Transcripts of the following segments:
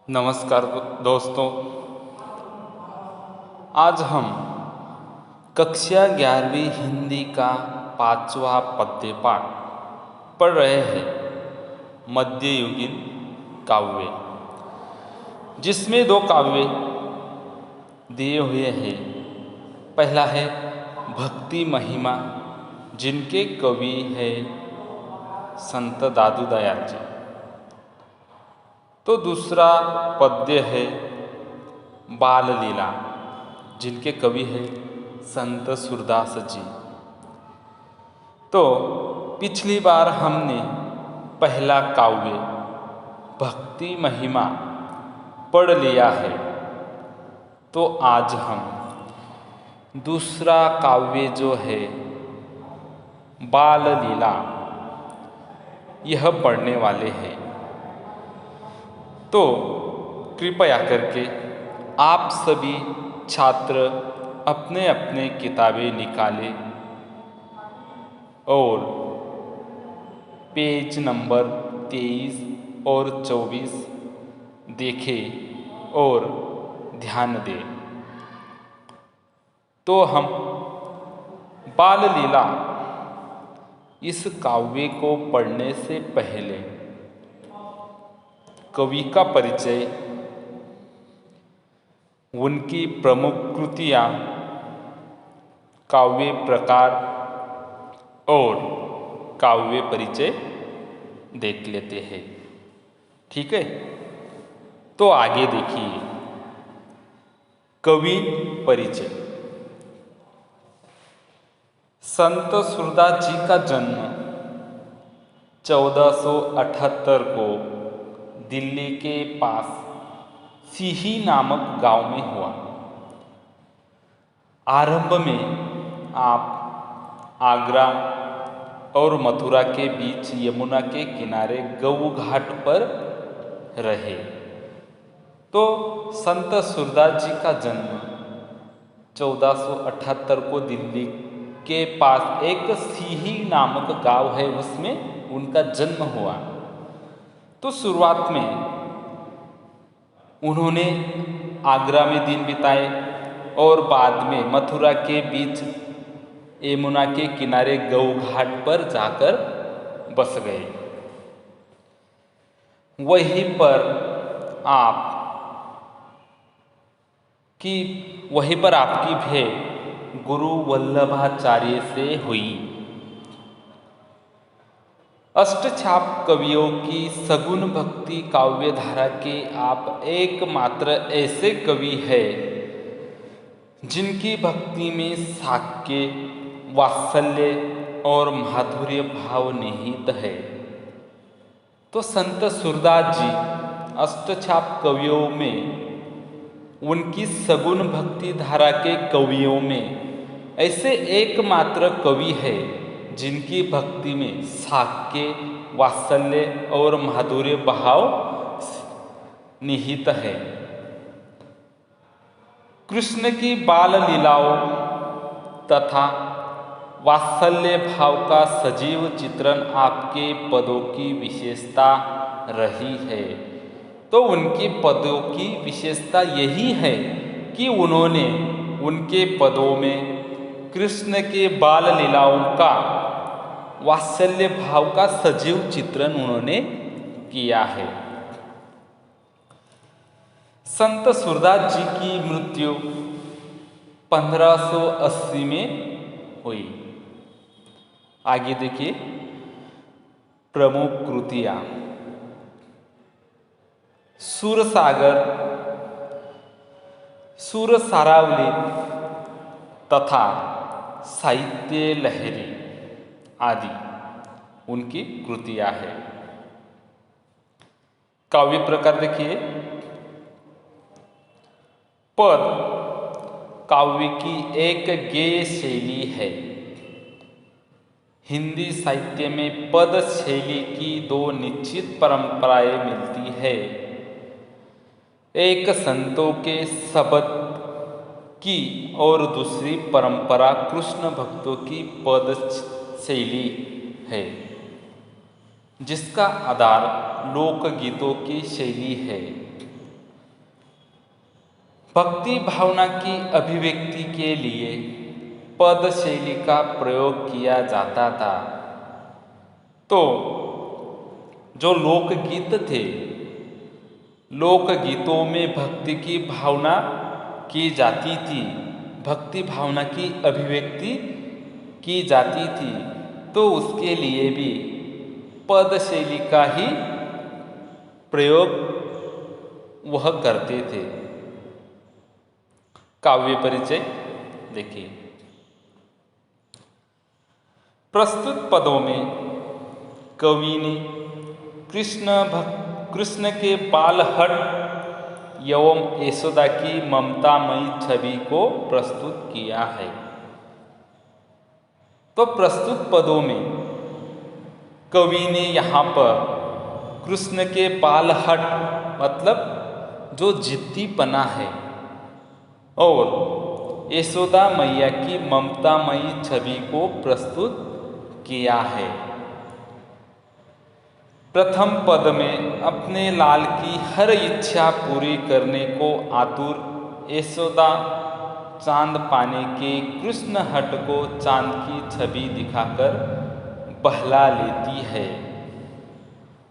नमस्कार दोस्तों। आज हम कक्षा 11वीं हिंदी का 5वां पद्य पाठ पढ़ रहे हैं, मध्ययुगीन काव्य, जिसमें दो काव्य दिए हुए हैं। पहला है भक्ति महिमा, जिनके कवि हैं संत दादू दयाल जी। तो दूसरा पद्य है बाल लीला, जिनके कवि हैं संत सूरदास जी। तो पिछली बार हमने पहला काव्य भक्ति महिमा पढ़ लिया है, तो आज हम दूसरा काव्य जो है बाल लीला यह पढ़ने वाले हैं। तो कृपया करके आप सभी छात्र अपने अपने किताबें निकालें और पेज नंबर 23 और 24 देखें और ध्यान दें। तो हम बाल लीला इस काव्य को पढ़ने से पहले कवि का परिचय, उनकी प्रमुख कृतियाँ, काव्य प्रकार और काव्य परिचय देख लेते हैं। ठीक है, तो आगे देखिए। कवि परिचय। संत सूरदास जी का जन्म 1478 को दिल्ली के पास सीही नामक गांव में हुआ। आरंभ में आप आगरा और मथुरा के बीच यमुना के किनारे गऊ घाट पर रहे। तो संत सूरदास जी का जन्म 1478 को दिल्ली के पास एक सीही नामक गांव है, उसमें उनका जन्म हुआ। तो शुरुआत में उन्होंने आगरा में दिन बिताए और बाद में मथुरा के बीच यमुना के किनारे गऊ घाट पर जाकर बस गए। वहीं पर आपकी भेंट गुरु वल्लभाचार्य से हुई। अष्टछाप कवियों की सगुण भक्ति काव्य धारा के आप एकमात्र ऐसे कवि हैं जिनकी भक्ति में साक्य, वात्सल्य और माधुर्य भाव निहित है। तो संत सूरदास जी अष्टछाप कवियों में, उनकी सगुण भक्ति धारा के कवियों में ऐसे एकमात्र कवि है जिनकी भक्ति में साक्य, वात्सल्य और माधुर्य भाव निहित है। कृष्ण की बाल लीलाओं तथा वात्सल्य भाव का सजीव चित्रण आपके पदों की विशेषता रही है। तो उनके पदों की विशेषता यही है कि उन्होंने उनके पदों में कृष्ण के बाल लीलाओं का, वात्सल्य भाव का सजीव चित्रण उन्होंने किया है। संत सूरदास जी की मृत्यु 1580 में हुई। आगे देखिए प्रमुख कृतियाँ। सूरसागर, सूरसारावली तथा साहित्य लहरी आदि उनकी कृतियाँ है। काव्य प्रकार देखिए। पद काव्य की एक गेय शैली है। हिंदी साहित्य में पद शैली की दो निश्चित परंपराएं मिलती है। एक संतों के शब्द की और दूसरी परंपरा कृष्ण भक्तों की पद शैली है, जिसका आधार लोकगीतों की शैली है। भक्ति भावना की अभिव्यक्ति के लिए पद शैली का प्रयोग किया जाता था। तो जो लोकगीत थे, लोकगीतों में भक्ति की भावना की जाती थी, भक्ति भावना की अभिव्यक्ति की जाती थी, तो उसके लिए भी पद शैली का ही प्रयोग वह करते थे। काव्य परिचय देखिए। प्रस्तुत पदों में कवि ने कृष्ण के बालहट एवं यशोदा की ममतामयी छवि को प्रस्तुत किया है। तो प्रस्तुत पदों में कवि ने यहाँ पर कृष्ण के बालहट मतलब जो जिद्दीपना है और यशोदा मैया की ममतामयी छवि को प्रस्तुत किया है। प्रथम पद में अपने लाल की हर इच्छा पूरी करने को आतुर यशोदा चांद पाने के कृष्ण हट को चांद की छवि दिखाकर बहला लेती है।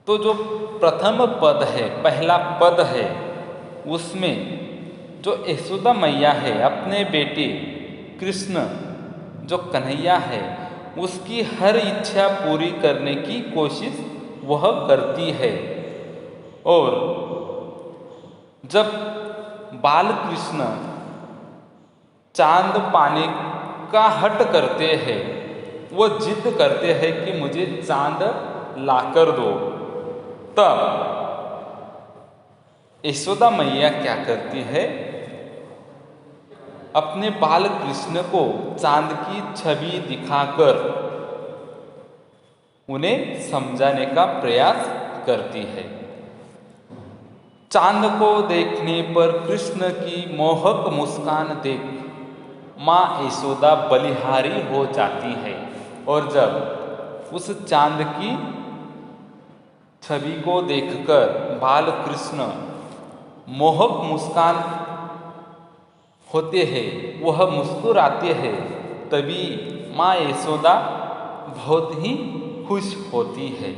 तो जो प्रथम पद है, पहला पद है, उसमें जो यशोदा मैया है अपने बेटे कृष्ण जो कन्हैया है उसकी हर इच्छा पूरी करने की कोशिश वह करती है। और जब बाल कृष्ण चांद पाने का हट करते हैं, वो जिद करते हैं कि मुझे चांद लाकर दो, तब यशोदा मैया क्या करती है, अपने बाल कृष्ण को चांद की छवि दिखाकर उन्हें समझाने का प्रयास करती है। चांद को देखने पर कृष्ण की मोहक मुस्कान देख माँ यशोदा बलिहारी हो जाती है और जब उस चांद की छवि को देखकर बाल कृष्ण मोहक मुस्कान होते हैं, वह मुस्कुराते हैं, तभी माँ यशोदा बहुत ही खुश होती है।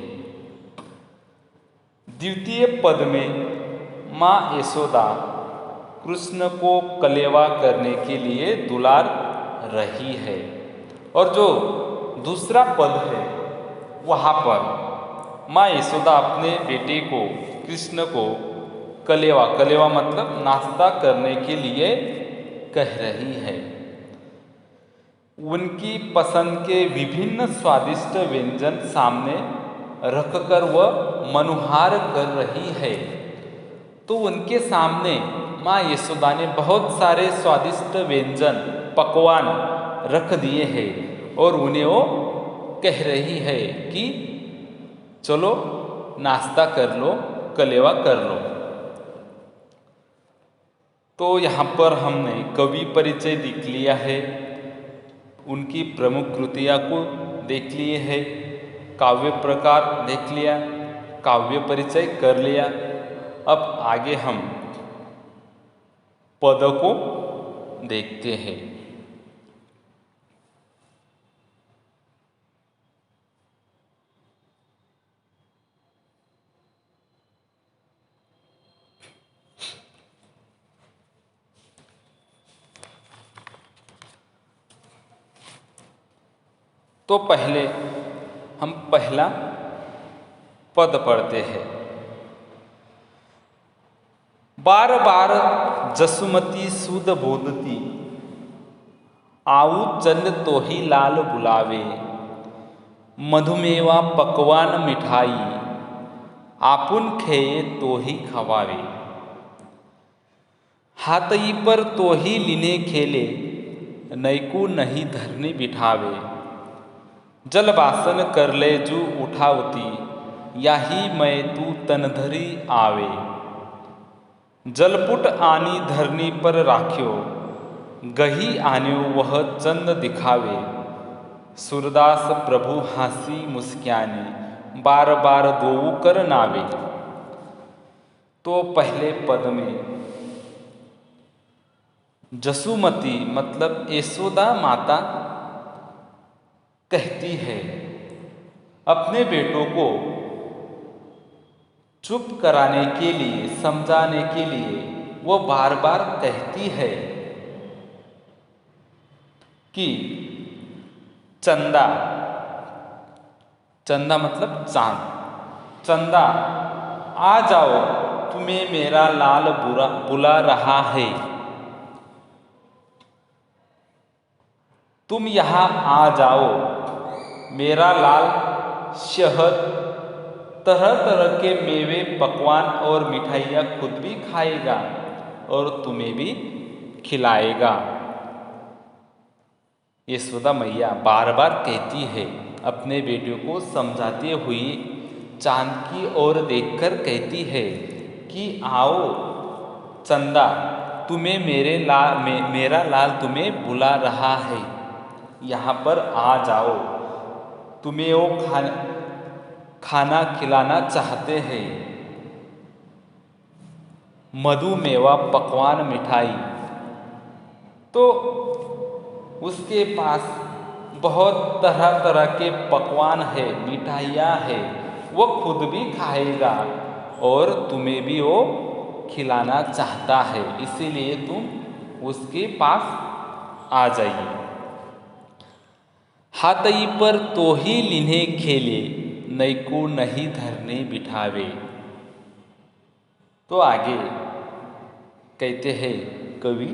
द्वितीय पद में माँ यशोदा कृष्ण को कलेवा करने के लिए दुलार रही है और जो दूसरा पद है वहाँ पर माँ यशोदा अपने बेटे को कृष्ण को कलेवा मतलब नाश्ता करने के लिए कह रही है। उनकी पसंद के विभिन्न स्वादिष्ट व्यंजन सामने रखकर वह मनुहार कर रही है। तो उनके सामने माँ यशोदा ने बहुत सारे स्वादिष्ट व्यंजन पकवान रख दिए हैं और उन्हें वो कह रही है कि चलो नाश्ता कर लो, कलेवा कर लो। तो यहाँ पर हमने कवि परिचय देख लिया है, उनकी प्रमुख कृतियाँ को देख लिए है, काव्य प्रकार देख लिया, काव्य परिचय कर लिया। अब आगे हम पद को देखते हैं। तो पहले हम पहला पद पढ़ते हैं। बार बार जसुमती सुध बोधती, आऊ चंद तो ही लाल बुलावे, मधुमेवा पकवान मिठाई, आपुन खेये तो ही खवावे, हाथई पर तो ही लीने खेले, नैकू नहीं धरनी बिठावे, जल बासन कर ले जू उठावती, याही मैं तू तनधरी आवे, जलपुट आनी धरनी पर राख्यो, गही आन्यो वह चंद दिखावे, सूरदास प्रभु हासी मुस्क्यानी, बार बार दोऊ कर नावे। तो पहले पद में जसुमती मतलब यशोदा माता कहती है अपने बेटों को चुप कराने के लिए, समझाने के लिए वो बार बार कहती है कि चंदा, चंदा मतलब चांद, चंदा आ जाओ, तुम्हें मेरा लाल बुला रहा है, तुम यहाँ आ जाओ, मेरा लाल शहद, तरह तरह के मेवे, पकवान और मिठाइयाँ खुद भी खाएगा और तुम्हें भी खिलाएगा। यशोदा मैया बार बार कहती है, अपने बेटियों को समझाते हुए चांद की ओर देखकर कहती है कि आओ चंदा, तुम्हें मेरा लाल तुम्हें बुला रहा है, यहाँ पर आ जाओ, तुम्हें वो खाना खिलाना चाहते हैं, मधु मेवा पकवान मिठाई। तो उसके पास बहुत तरह तरह के पकवान है, मिठाइयाँ है, वो खुद भी खाएगा और तुम्हें भी वो खिलाना चाहता है, इसीलिए तुम उसके पास आ जाइए। हाथई पर तो ही लिन्हे खेले, नैको नहीं धरने बिठावे। तो आगे कहते हैं कवि,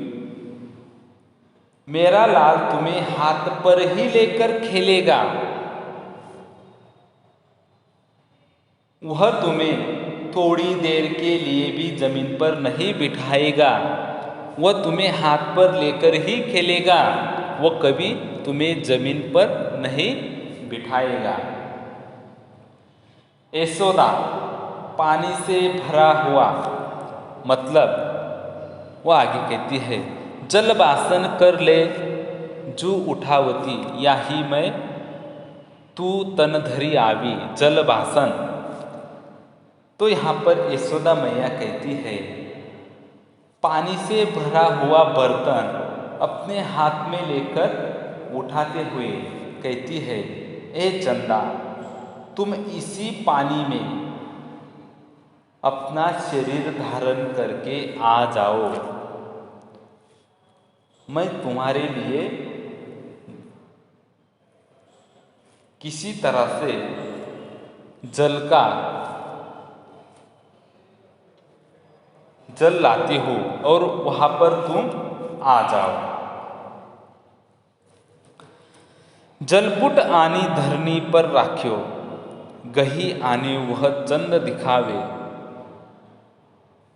मेरा लाल तुम्हें हाथ पर ही लेकर खेलेगा, वह तुम्हें थोड़ी देर के लिए भी जमीन पर नहीं बिठाएगा, वह तुम्हें हाथ पर लेकर ही खेलेगा, वह कभी तुम्हें जमीन पर नहीं बिठाएगा। यशोदा पानी से भरा हुआ मतलब वह आगे कहती है, जल बासन कर ले जू उठावती, याही मैं तू तन धरी आवी, जल बासन। तो यहाँ पर यशोदा मैया कहती है, पानी से भरा हुआ बर्तन अपने हाथ में लेकर उठाते हुए कहती है, ए चंदा, तुम इसी पानी में अपना शरीर धारण करके आ जाओ, मैं तुम्हारे लिए किसी तरह से जल लाती हूँ और वहाँ पर तुम आ जाओ। जलपुट आनी धरनी पर राख्यो, गही आनी वह चंद दिखावे,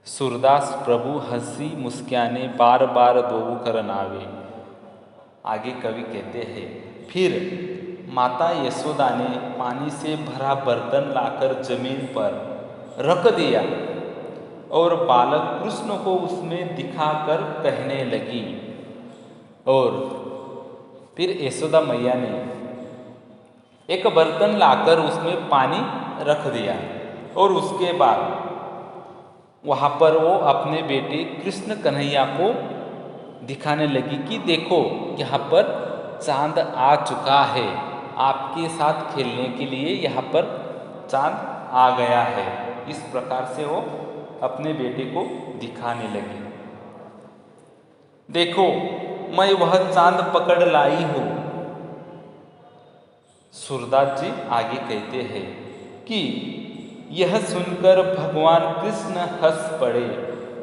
सूरदास प्रभु हंसी मुस्काने बार बार दोऊ करन आवे। आगे कवि कहते हैं, फिर माता यशोदा ने पानी से भरा बर्तन लाकर जमीन पर रख दिया और बालक कृष्ण को उसमें दिखाकर कहने लगी। और फिर यशोदा मैया ने एक बर्तन लाकर उसमें पानी रख दिया और उसके बाद वहाँ पर वो अपने बेटे कृष्ण कन्हैया को दिखाने लगी कि देखो यहाँ पर चांद आ चुका है, आपके साथ खेलने के लिए यहाँ पर चांद आ गया है। इस प्रकार से वो अपने बेटे को दिखाने लगी, देखो मैं वह चांद पकड़ लाई हूँ। सूरदास जी आगे कहते हैं कि यह सुनकर भगवान कृष्ण हंस पड़े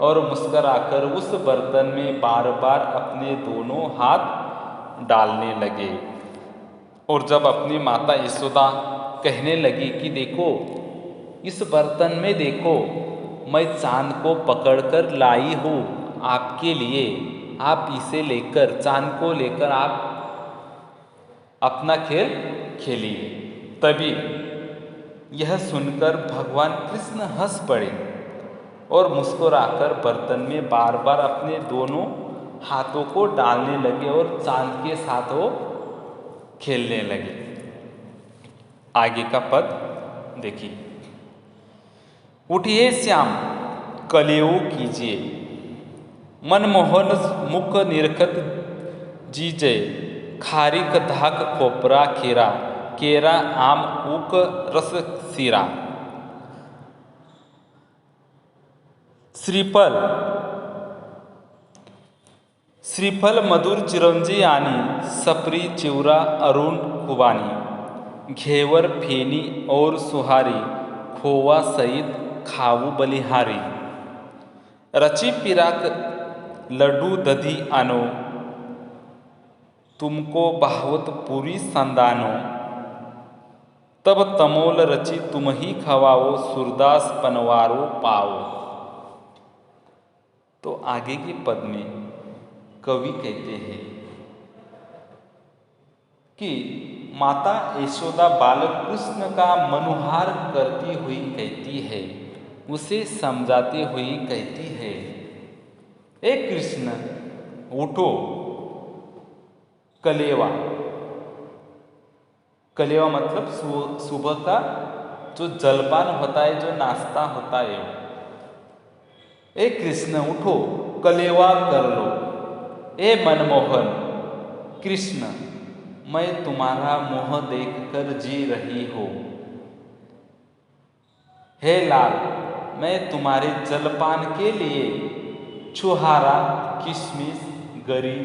और मुस्कराकर उस बर्तन में बार बार अपने दोनों हाथ डालने लगे। और जब अपनी माता यशोदा कहने लगी कि देखो इस बर्तन में देखो, मैं चांद को पकड़कर लाई हूँ आपके लिए, आप इसे लेकर, चांद को लेकर आप अपना खेल खेलिए। तभी यह सुनकर भगवान कृष्ण हंस पड़े और मुस्कुराकर बर्तन में बार बार अपने दोनों हाथों को डालने लगे और चांद के साथ वो खेलने लगे। आगे का पद देखिए, उठिए श्याम कलेऊ कीजिए, मनमोहन मुख निरखत जीजे, खारीक धाक खोपरा खीरा, केरा आम ऊक रस सीरा। श्रीफल, श्रीफल मधुर चिरंजी आणि सपरी चिवरा अरुण खुबानी, घेवर फेनी और सुहारी, खोवा सहित खाऊ बलिहारी। रची पिराक लड्डू दधी आनो, तुमको भावत पूरी संदानो, तब तमोल रची तुम ही खवाओ, सूरदास पनवारो पाओ। तो आगे के पद में कवि कहते हैं कि माता यशोदा बालक कृष्ण का मनुहार करती हुई कहती है, उसे समझाती हुई कहती है, ए कृष्ण उठो। कलेवा, कलेवा मतलब सुबह का जो जलपान होता है, जो नाश्ता होता है। ए कृष्ण उठो, कलेवा कर लो। ए मनमोहन कृष्ण, मैं तुम्हारा मुँह देखकर जी रही हूँ। हे लाल, मैं तुम्हारे जलपान के लिए छुहारा, किशमिश, गरी,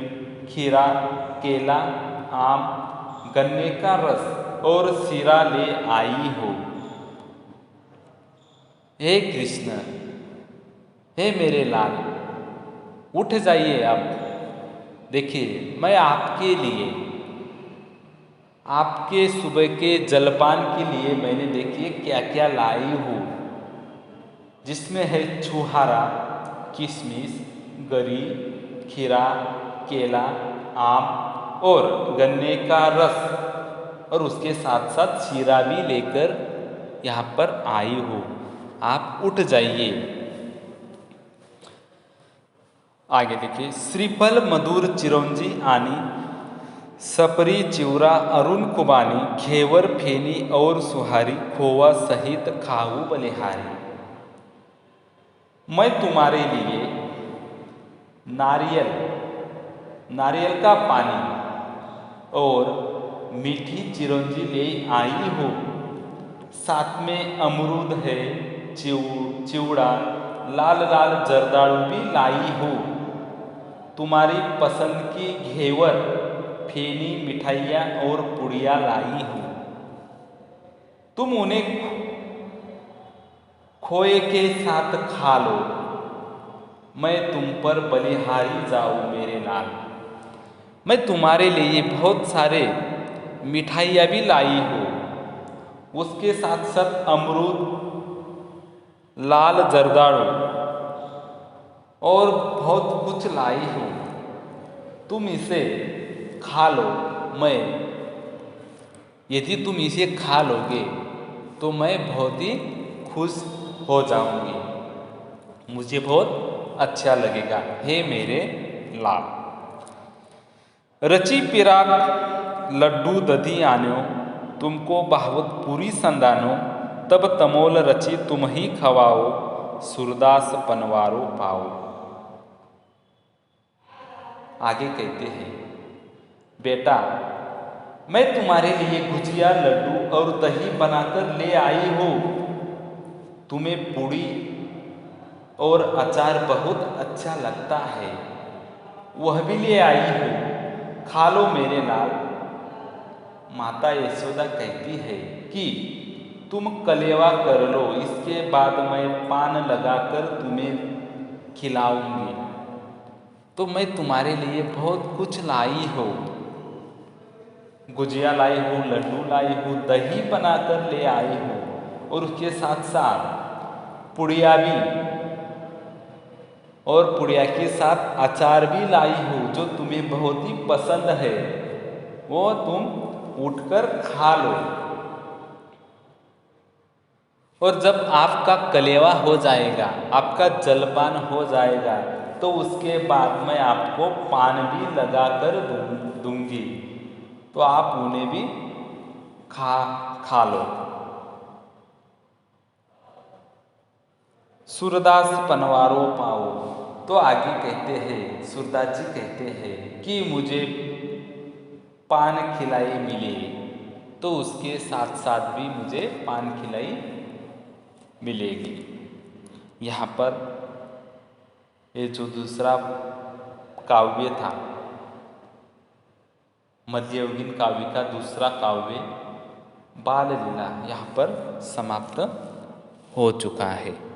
खीरा, केला, आम, गन्ने का रस और सीरा ले आई हूँ। हे कृष्ण, हे मेरे लाल, उठ जाइए अब। देखिए, मैं आपके लिए, आपके सुबह के जलपान के लिए मैंने देखिए क्या क्या लाई हूँ, जिसमें है छुहारा, किशमिश, गरी, खीरा, केला, आम और गन्ने का रस, और उसके साथ साथ शीरा भी लेकर यहाँ पर आई हूँ। आप उठ जाइए। आगे देखिए, श्रीफल मधुर चिरंजी आनी, सपरी चिवरा अरुण कुबानी, घेवर फेनी और सुहारी, खोवा सहित खाऊ बलिहारी। मैं तुम्हारे लिए नारियल, नारियल का पानी और मीठी चिरंजी ले आई हूँ। साथ में अमरूद है, चिवड़ा, लाल लाल जर्दालू भी लाई हूँ। तुम्हारी पसंद की घेवर, फेनी, मिठाइयाँ और पुड़िया लाई हूँ। तुम उन्हें खोए के साथ खा लो। मैं तुम पर बलिहारी जाऊँ मेरे लाल। मैं तुम्हारे लिए बहुत सारे मिठाइयाँ भी लाई हूँ। उसके साथ साथ अमरूद, लाल जर्दालू और बहुत कुछ लाई हूँ। तुम इसे खा लो। मैं, यदि तुम इसे खा लोगे तो मैं बहुत ही खुश हो जाऊंगी, मुझे बहुत अच्छा लगेगा, हे मेरे लाल। रची पिराक लड्डू दधी आन्यो, तुमको भावत पूरी संदानो, तब तमोल रची तुम ही खवाओ, सूरदास पनवारो पाओ। आगे कहते हैं, बेटा मैं तुम्हारे लिए गुजिया, लड्डू और दही बनाकर ले आई हूँ। तुम्हें पूड़ी और अचार बहुत अच्छा लगता है, वह भी ले आई हूँ, खा लो मेरे लाल। माता यशोदा कहती है कि तुम कलेवा कर लो, इसके बाद मैं पान लगाकर तुम्हें खिलाऊंगी। तो मैं तुम्हारे लिए बहुत कुछ लाई हूँ, गुजिया लाई हूँ, लड्डू लाई हूँ, दही बनाकर ले आई हूँ, और उसके साथ साथ पुड़िया भी, और पुड़िया के साथ अचार भी लाई हूँ, जो तुम्हें बहुत ही पसंद है, वो तुम उठकर खा लो। और जब आपका कलेवा हो जाएगा, आपका जलपान हो जाएगा, तो उसके बाद मैं आपको पान भी लगाकर दूंगी, तो आप उन्हें भी खा लो। सूरदास पनवारो पाओ, तो आगे कहते हैं, सूरदास जी कहते हैं कि मुझे पान खिलाई मिले, तो उसके साथ साथ भी मुझे पान खिलाई मिलेगी। यहाँ पर ये जो दूसरा काव्य था, मध्ययुगीन काव्य का दूसरा काव्य बाल लीला, यहाँ पर समाप्त हो चुका है।